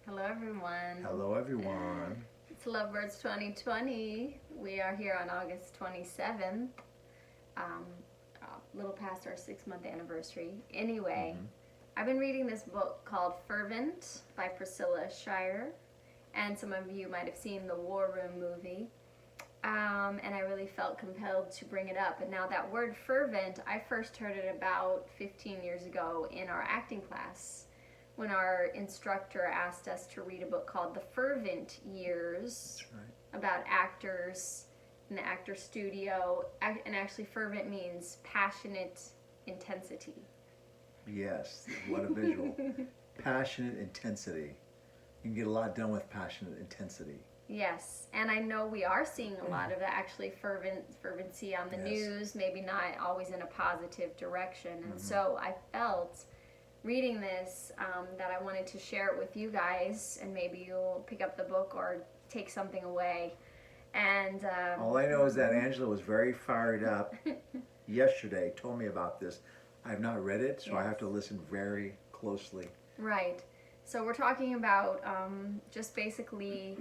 Hello, everyone. Hello, everyone. It's Lovebirds 2020. We are here on August 27th, a little past our 6-month anniversary. Anyway, I've been reading this book called Fervent by Priscilla Shirer, and some of you might have seen the War Room movie. And I really felt compelled to bring it up. And now that word fervent, I first heard it about 15 years ago in our acting class, when our instructor asked us to read a book called The Fervent Years. That's right. About actors in the actor studio. And actually, fervent means passionate intensity. Yes, what a visual. Passionate intensity. You can get a lot done with passionate intensity. Yes, and I know we are seeing a lot of actually fervency on the news, maybe not always in a positive direction. And so I felt, reading this, that I wanted to share it with you guys, and maybe you'll pick up the book or take something away. And all I know is that Angela was very fired up yesterday, told me about this. I have not read it, so I have to listen very closely. Right. So we're talking about just basically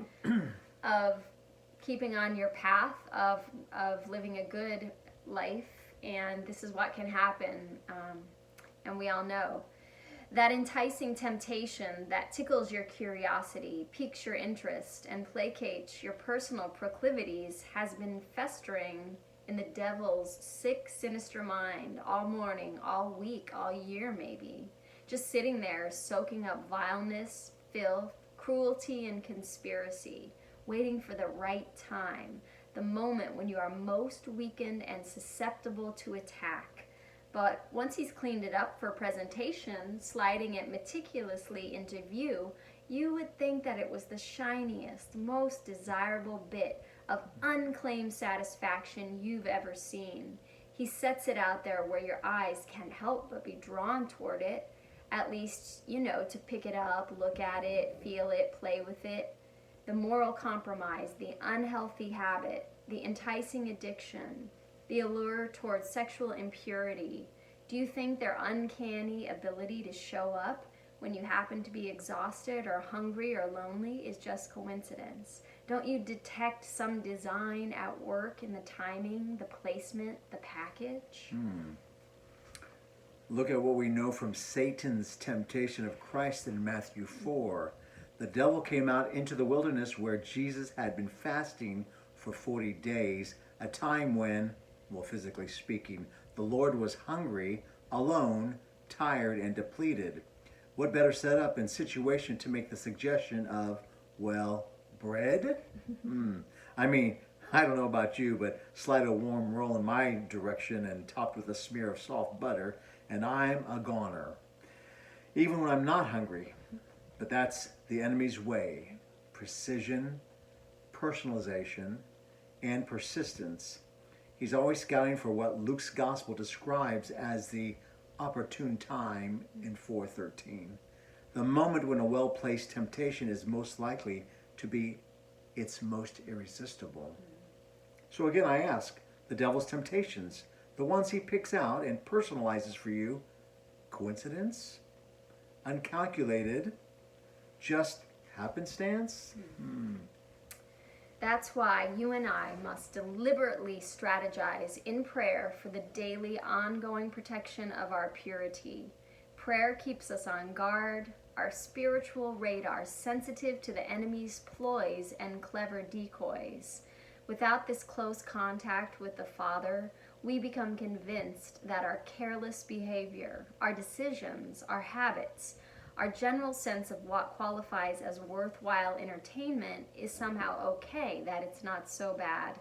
of keeping on your path of living a good life, and this is what can happen, and we all know. That enticing temptation that tickles your curiosity, piques your interest, and placates your personal proclivities has been festering in the devil's sick, sinister mind all morning, all week, all year maybe. Just sitting there, soaking up vileness, filth, cruelty, and conspiracy, waiting for the right time, the moment when you are most weakened and susceptible to attack. But once he's cleaned it up for presentation, sliding it meticulously into view, you would think that it was the shiniest, most desirable bit of unclaimed satisfaction you've ever seen. He sets it out there where your eyes can't help but be drawn toward it, at least, to pick it up, look at it, feel it, play with it. The moral compromise, the unhealthy habit, the enticing addiction, the allure towards sexual impurity. Do you think their uncanny ability to show up when you happen to be exhausted or hungry or lonely is just coincidence? Don't you detect some design at work in the timing, the placement, the package? Look at what we know from Satan's temptation of Christ in Matthew 4. The devil came out into the wilderness where Jesus had been fasting for 40 days, a time when, well, physically speaking, the Lord was hungry, alone, tired, and depleted. What better setup and situation to make the suggestion of, well, bread? I mean, I don't know about you, but slide a warm roll in my direction and topped with a smear of soft butter, and I'm a goner. Even when I'm not hungry. But that's the enemy's way. Precision, personalization, and persistence. He's always scouting for what Luke's gospel describes as the opportune time in 4:13. The moment when a well-placed temptation is most likely to be its most irresistible. So again, I ask, the devil's temptations, the ones he picks out and personalizes for you, coincidence? Uncalculated? Just happenstance? That's why you and I must deliberately strategize in prayer for the daily ongoing protection of our purity. Prayer keeps us on guard, our spiritual radar sensitive to the enemy's ploys and clever decoys. Without this close contact with the Father, we become convinced that our careless behavior, our decisions, our habits, our general sense of what qualifies as worthwhile entertainment is somehow okay, that it's not so bad.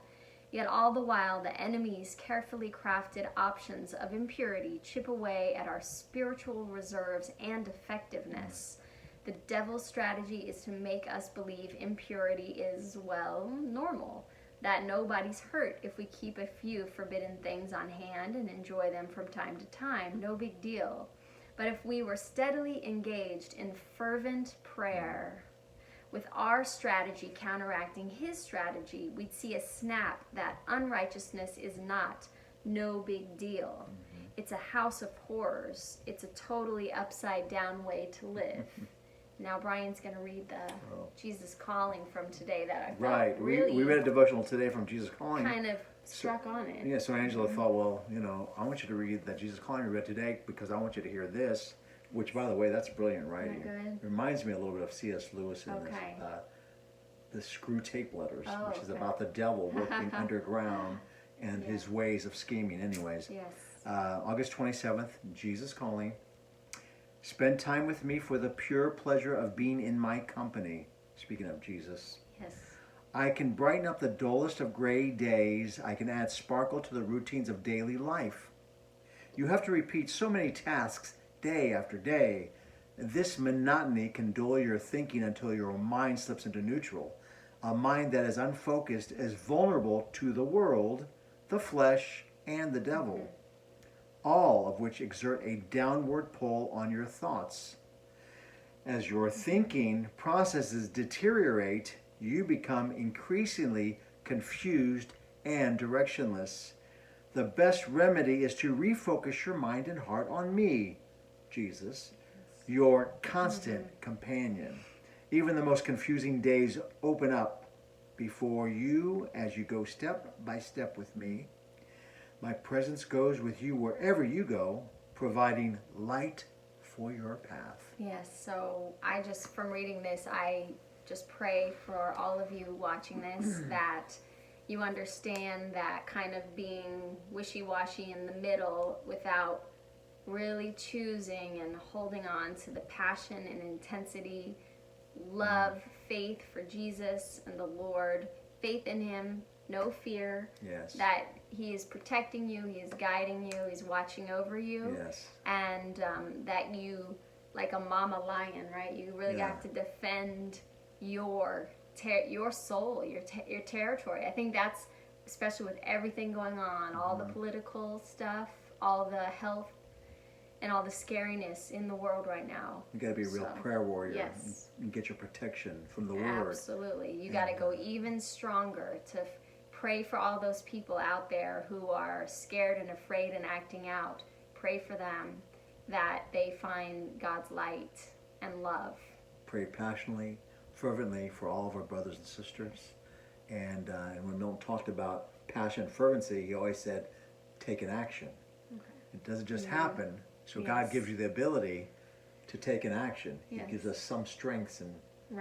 Yet all the while, the enemy's carefully crafted options of impurity chip away at our spiritual reserves and effectiveness. The devil's strategy is to make us believe impurity is, well, normal, that nobody's hurt if we keep a few forbidden things on hand and enjoy them from time to time. No big deal. But if we were steadily engaged in fervent prayer, with our strategy counteracting his strategy, we'd see a snap that unrighteousness is not no big deal. It's a house of horrors. It's a totally upside down way to live. Now Brian's going to read the Jesus Calling from today that I felt Right. really We read a devotional today from Jesus Calling. kind of struck on it. Yeah, so Angela thought, well, I want you to read that Jesus Calling we read today because I want you to hear this, which, by the way, that's brilliant writing. Good? It reminds me a little bit of C.S. Lewis in Okay. the Screw Tape Letters, Oh, which is okay. about the devil working underground and his ways of scheming. Anyways, Yes. August 27th, Jesus Calling. Spend time with me for the pure pleasure of being in my company. Speaking of Jesus. Yes. I can brighten up the dullest of gray days. I can add sparkle to the routines of daily life. You have to repeat so many tasks day after day. This monotony can dull your thinking until your mind slips into neutral. A mind that is unfocused is vulnerable to the world, the flesh, and the devil, all of which exert a downward pull on your thoughts. As your thinking processes deteriorate, you become increasingly confused and directionless. The best remedy is to refocus your mind and heart on me, Jesus, your constant companion. Even the most confusing days open up before you as you go step by step with me. My presence goes with you wherever you go, providing light for your path. Yes, so from reading this, I just pray for all of you watching this that you understand that kind of being wishy-washy in the middle without really choosing and holding on to the passion and intensity, love, faith for Jesus and the Lord, faith in Him, no fear, Yes. that He is protecting you, He is guiding you, He's watching over you, Yes. and that you, like a mama lion, right? You really have to defend your soul, your territory. I think that's, especially with everything going on, all the political stuff, all the health, and all the scariness in the world right now. You got to be a real prayer warrior. Yes. And get your protection from the Word. Absolutely. You got to go even stronger to pray for all those people out there who are scared and afraid and acting out. Pray for them that they find God's light and love. Pray passionately, fervently for all of our brothers and sisters. And when Milton talked about passion and fervency, he always said, take an action. Okay. It doesn't just happen. So God gives you the ability to take an action. He gives us some strengths and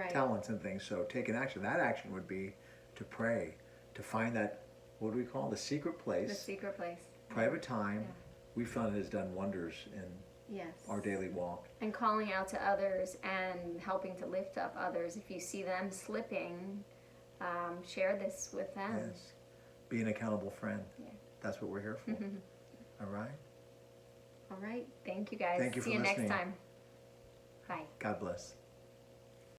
talents and things. So take an action. That action would be to pray, to find that, what do we call it? The secret place. The secret place. Private time. We found it has done wonders in our daily walk. And calling out to others and helping to lift up others. If you see them slipping, share this with them. Yes. Be an accountable friend. Yeah. That's what we're here for. All right? All right. Thank you, guys. Thank you for See you listening. next time. Bye. God bless.